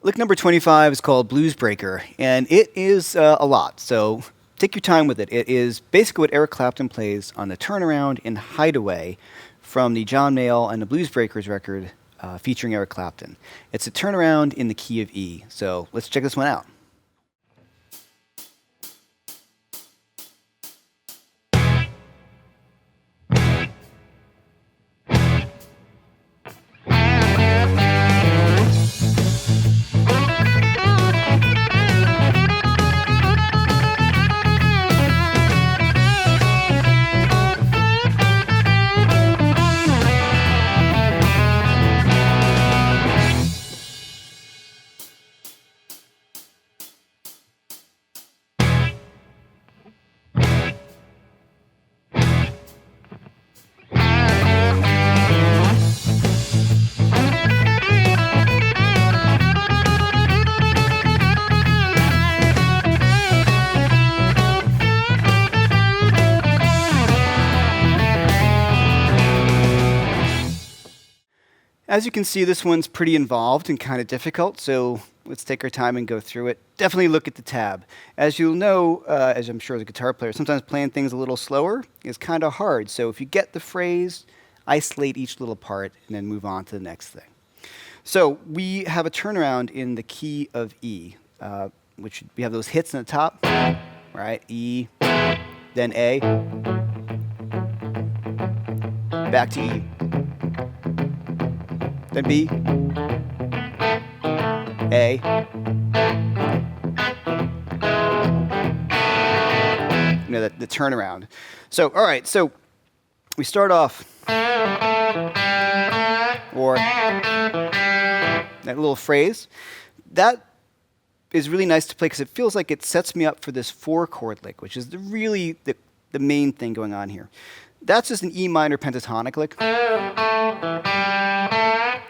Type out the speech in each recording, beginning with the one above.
Lick number 25 is called Blues Breaker, and it is a lot, so take your time with it. It is basically what Eric Clapton plays on the Turnaround in Hideaway from the John Mayall and the Blues Breakers record featuring Eric Clapton. It's a turnaround in the key of E, so let's check this one out. As you can see, this one's pretty involved and kind of difficult, so let's take our time and go through it. Definitely look at the tab. As you'll know, as I'm sure as a guitar player, sometimes playing things a little slower is kind of hard. So if you get the phrase, isolate each little part and then move on to the next thing. So we have a turnaround in the key of E, which we have those hits on the top, right? E, then A, back to E. Then B, A, the turnaround. So, all right, so we start off, or that little phrase. That is really nice to play because it feels like it sets me up for this 4-chord lick, which is really the main thing going on here. That's just an E minor pentatonic lick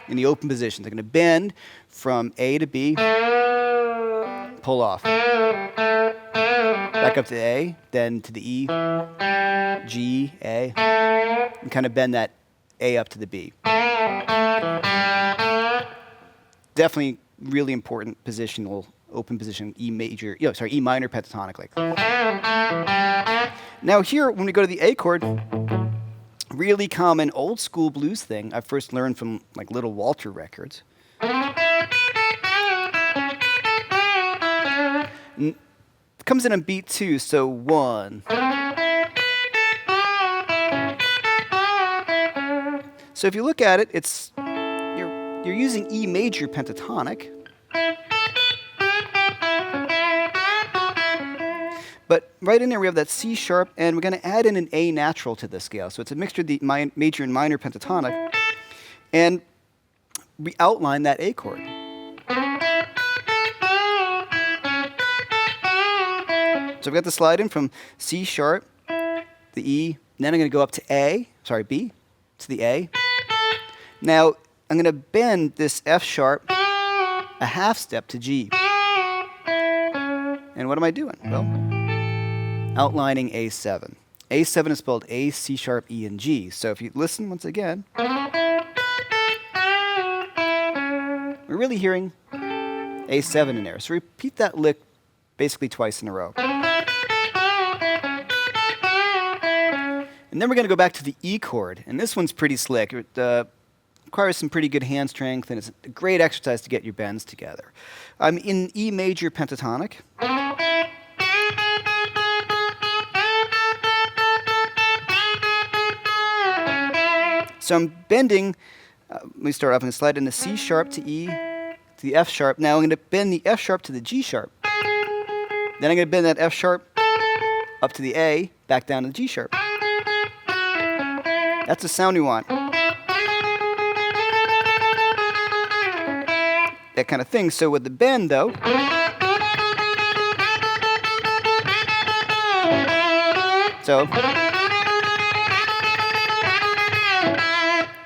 in the open position. They're going to bend from A to B, pull off, back up to A, then to the E, G, A, and kind of bend that A up to the B. Definitely really important positional, open position, E minor pentatonic lick. Now here, when we go to the A chord, really common old school blues thing I first learned from like Little Walter records. It comes in on beat 2, so 1. So if you look at it, you're using E major pentatonic. But right in there we have that C sharp, and we're going to add in an A natural to the scale. So it's a mixture of the major and minor pentatonic. And we outline that A chord. So we've got the slide in from C sharp, the E, and then I'm going to go up to B, to the A. Now I'm going to bend this F sharp a half step to G. And what am I doing? Well, outlining A7. A7 is spelled A, C sharp, E, and G. So if you listen once again, we're really hearing A7 in there. So repeat that lick basically twice in a row. And then we're going to go back to the E chord. And this one's pretty slick. It requires some pretty good hand strength, and it's a great exercise to get your bends together. I'm in E major pentatonic. So I'm bending, let me start off, I'm going to slide in the C sharp to E, to the F sharp. Now I'm going to bend the F sharp to the G sharp. Then I'm going to bend that F sharp up to the A, back down to the G sharp. That's the sound we want. That kind of thing. So with the bend, though,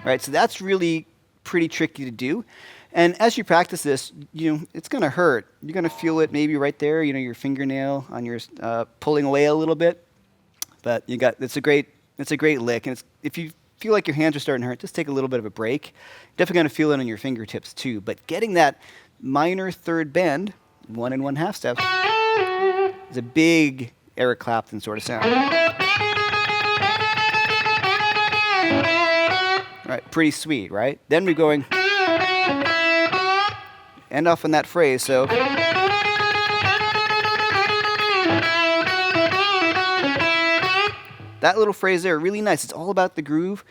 right, so that's really pretty tricky to do. And as you practice this, it's going to hurt. You're going to feel it maybe right there, your fingernail on your pulling away a little bit. But it's a great lick. And if you feel like your hands are starting to hurt, just take a little bit of a break. Definitely going to feel it on your fingertips too. But getting that minor third bend, 1 1/2 steps, is a big Eric Clapton sort of sound. Right, pretty sweet, right? Then we're going end off on that phrase, so that little phrase there, really nice. It's all about the groove.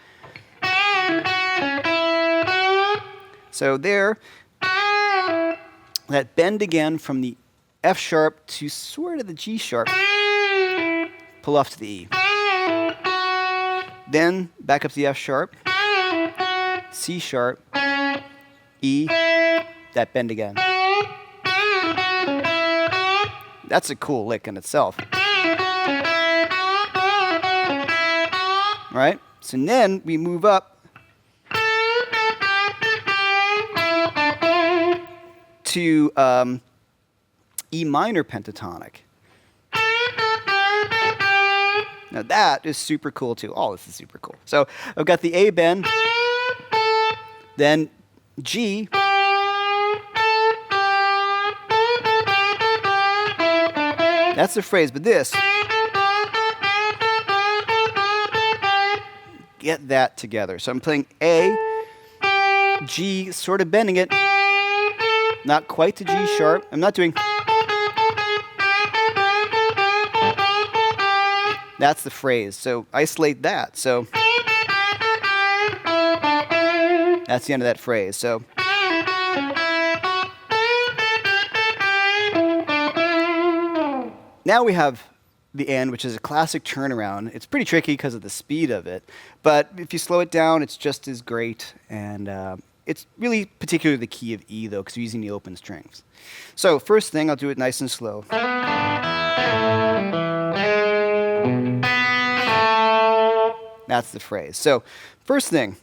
So there, that bend again from the F sharp to sort of the G sharp, pull off to the E. Then back up to the F sharp, C sharp, E, that bend again. That's a cool lick in itself. Right? So then we move up to E minor pentatonic. Now that is super cool too. All this is super cool. So I've got the A bend, then G, that's the phrase, but this, get that together. So I'm playing A, G, sort of bending it, not quite to G sharp. I'm not doing. That's the phrase. So isolate that. So that's the end of that phrase. So now we have the end, which is a classic turnaround. It's pretty tricky because of the speed of it, but if you slow it down, it's just as great. And it's really particularly the key of E, though, because we're using the open strings. So first thing, I'll do it nice and slow. That's the phrase. So first thing,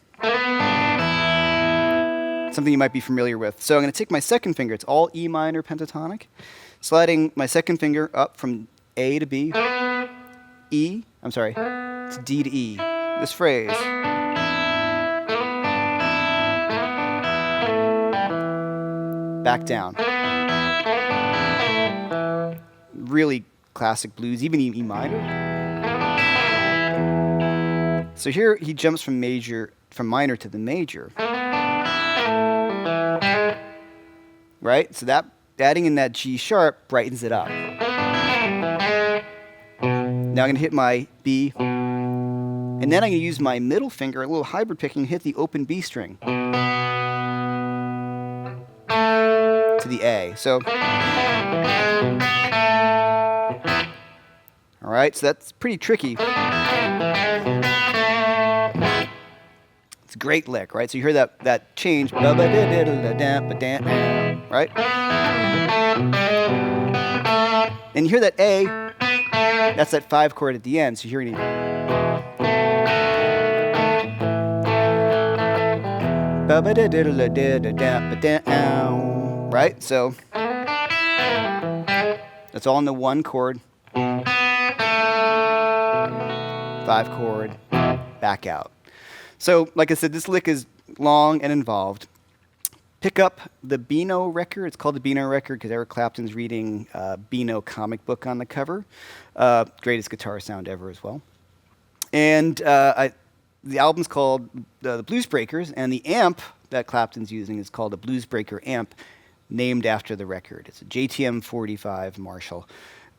something you might be familiar with. So I'm going to take my second finger. It's all E minor pentatonic. Sliding my second finger up from A to B, E, I'm sorry, to D to E. This phrase. Back down. Really classic blues, even E minor. So here he jumps from minor to the major. Right? So that adding in that G sharp brightens it up. Now I'm going to hit my B, and then I'm going to use my middle finger, a little hybrid picking, hit the open B string to the A. So, all right, so that's pretty tricky. It's a great lick, right? So you hear that change, right? And you hear that A, that's that 5 chord at the end, so you're hearing it. Right? So that's all in the 1 chord, 5 chord, back out. So, like I said, this lick is long and involved. Pick up the Beano record. It's called the Beano record because Eric Clapton's reading Beano comic book on the cover. Greatest guitar sound ever as well. And the album's called The Blues Breakers, and the amp that Clapton's using is called a Blues Breaker amp, named after the record. It's a JTM 45 Marshall.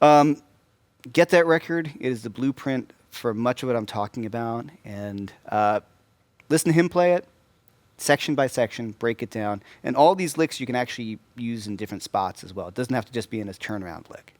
Get that record. It is the blueprint for much of what I'm talking about. And listen to him play it, section by section, break it down. And all these licks you can actually use in different spots as well. It doesn't have to just be in his turnaround lick.